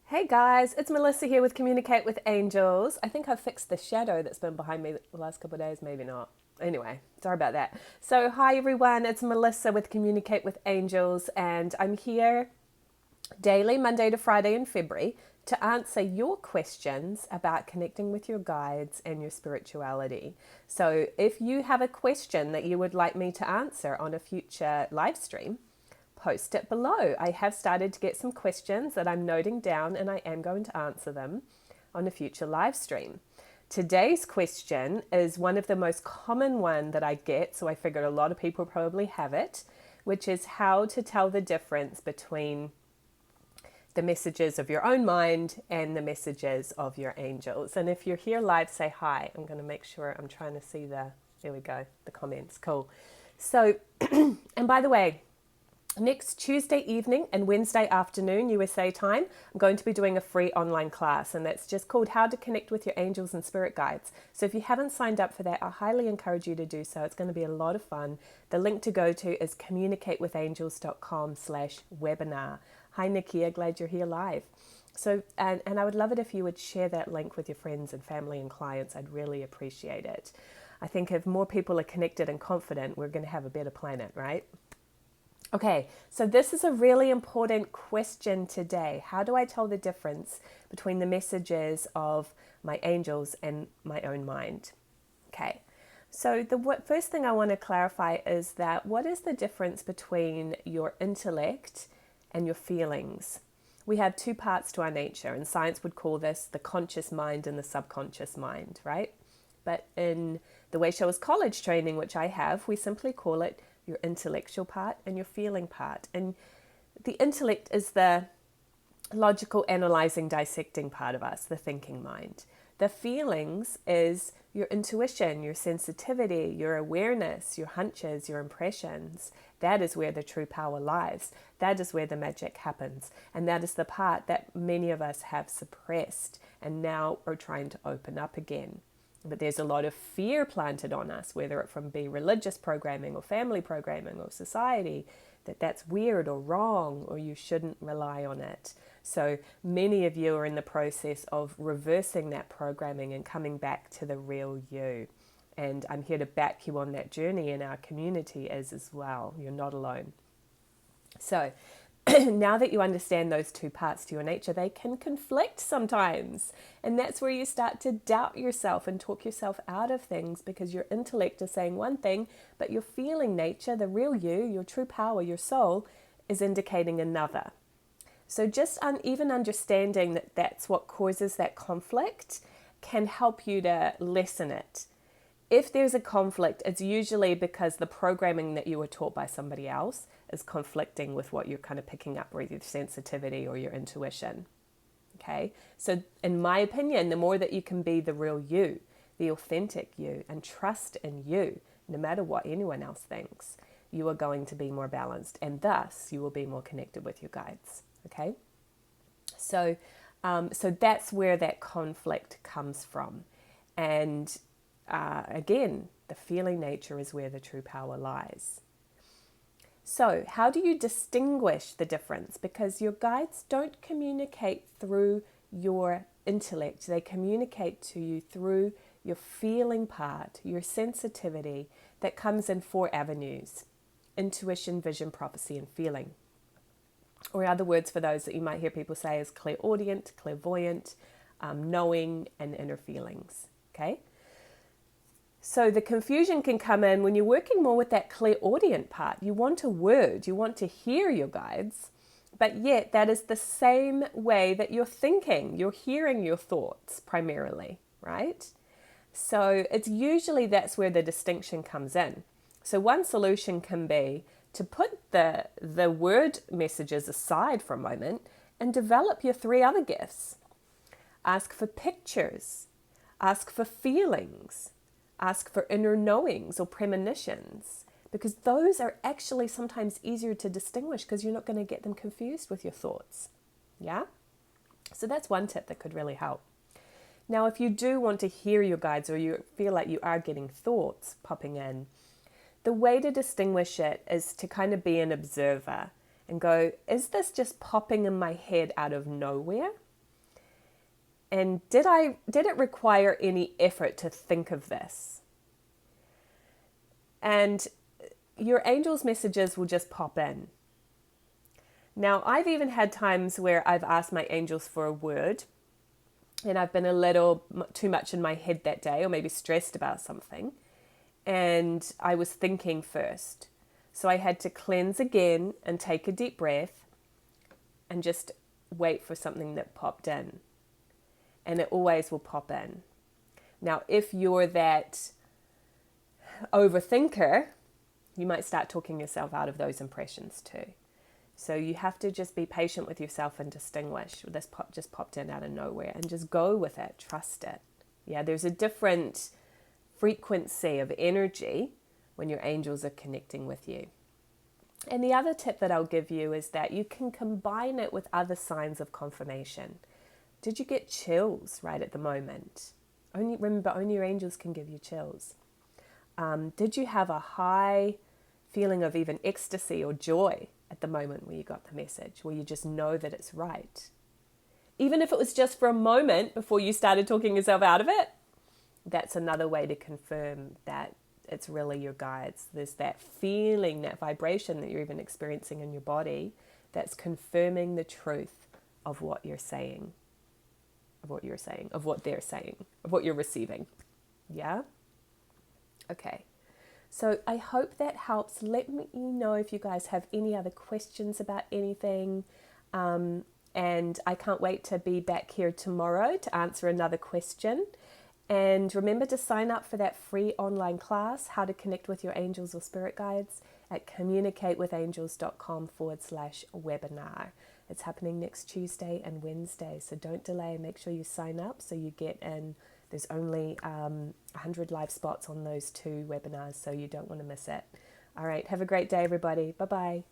Hey guys, it's Melissa here with Communicate with Angels. I think I've fixed the shadow that's been behind me the last couple of days, maybe not. Anyway, sorry about that. So, hi everyone, it's Melissa with Communicate with Angels, and I'm here daily, Monday to Friday in February, to answer your questions about connecting with your guides and your spirituality. So, if you have a question that you would like me to answer on a future live stream, post it below. I have started to get some questions that I'm noting down and I am going to answer them on a future live stream. Today's question is one of the most common one that I get, so I figured a lot of people probably have it, which is how to tell the difference between the messages of your own mind and the messages of your angels. And if you're here live, say hi. I'm going to make sure I'm trying to see there we go, the comments. Cool. So, and by the way, next Tuesday evening and Wednesday afternoon, USA time, I'm going to be doing a free online class, and that's just called How to Connect with Your Angels and Spirit Guides. So if you haven't signed up for that, I highly encourage you to do so. It's going to be a lot of fun. The link to go to is communicatewithangels.com/webinar. Hi, Nikia, glad you're here live. So, and I would love it if you would share that link with your friends and family and clients. I'd really appreciate it. I think if more people are connected and confident, we're going to have a better planet, right? Okay, so this is a really important question today. How do I tell the difference between the messages of my angels and my own mind? Okay, so the first thing I want to clarify is that what is the difference between your intellect and your feelings? We have two parts to our nature, and science would call this the conscious mind and the subconscious mind, right? But in the Way Showers College training, which I have, we simply call it your intellectual part and your feeling part. And the intellect is the logical, analyzing, dissecting part of us, the thinking mind. The feelings is your intuition, your sensitivity, your awareness, your hunches, your impressions. That is where the true power lies. That is where the magic happens. And that is the part that many of us have suppressed and now are trying to open up again. But there's a lot of fear planted on us, whether it from be religious programming or family programming or society, that that's weird or wrong or you shouldn't rely on it. So many of you are in the process of reversing that programming and coming back to the real you. And I'm here to back you on that journey, and our community is as well. You're not alone. So now that you understand those two parts to your nature, they can conflict sometimes. And that's where you start to doubt yourself and talk yourself out of things, because your intellect is saying one thing, but your feeling nature, the real you, your true power, your soul, is indicating another. So just even understanding that that's what causes that conflict can help you to lessen it. If there's a conflict, it's usually because the programming that you were taught by somebody else is conflicting with what you're kind of picking up with your sensitivity or your intuition. Okay? So in my opinion, the more that you can be the real you, the authentic you, and trust in you, no matter what anyone else thinks, you are going to be more balanced, and thus you will be more connected with your guides. Okay? So that's where that conflict comes from. And again, the feeling nature is where the true power lies. So how do you distinguish the difference? Because your guides don't communicate through your intellect. They communicate to you through your feeling part, your sensitivity that comes in 4 avenues: intuition, vision, prophecy, and feeling. Or other words for those that you might hear people say is clairaudient, clairvoyant, knowing, and inner feelings. Okay? So the confusion can come in when you're working more with that clairaudient part. You want a word, you want to hear your guides, but yet that is the same way that you're thinking. You're hearing your thoughts primarily, right? So it's usually that's where the distinction comes in. So one solution can be to put the word messages aside for a moment and develop your 3 other gifts. Ask for pictures, ask for feelings, ask for inner knowings or premonitions, because those are actually sometimes easier to distinguish because you're not going to get them confused with your thoughts. Yeah? So that's one tip that could really help. Now, if you do want to hear your guides or you feel like you are getting thoughts popping in, the way to distinguish it is to kind of be an observer and go, is this just popping in my head out of nowhere? And did it require any effort to think of this? And your angel's messages will just pop in. Now, I've even had times where I've asked my angels for a word and I've been a little too much in my head that day, or maybe stressed about something, and I was thinking first. So I had to cleanse again and take a deep breath and just wait for something that popped in. And it always will pop in. Now, if you're that overthinker, you might start talking yourself out of those impressions too. So you have to just be patient with yourself and distinguish. This just popped in out of nowhere, and just go with it. Trust it. Yeah, there's a different frequency of energy when your angels are connecting with you. And the other tip that I'll give you is that you can combine it with other signs of confirmation. Did you get chills right at the moment? Remember, only your angels can give you chills. Did you have a high feeling of even ecstasy or joy at the moment where you got the message, where you just know that it's right? Even if it was just for a moment before you started talking yourself out of it, that's another way to confirm that it's really your guides. There's that feeling, that vibration that you're even experiencing in your body that's confirming the truth of what you're saying, of what they're saying, of what you're receiving. Yeah? Okay. So I hope that helps. Let me know if you guys have any other questions about anything. And I can't wait to be back here tomorrow to answer another question. And remember to sign up for that free online class, How to Connect with Your Angels or Spirit Guides, at communicatewithangels.com/webinar. It's happening next Tuesday and Wednesday, so don't delay. Make sure you sign up so you get in. There's only 100 live spots on those 2 webinars, so you don't want to miss it. All right, have a great day, everybody. Bye-bye.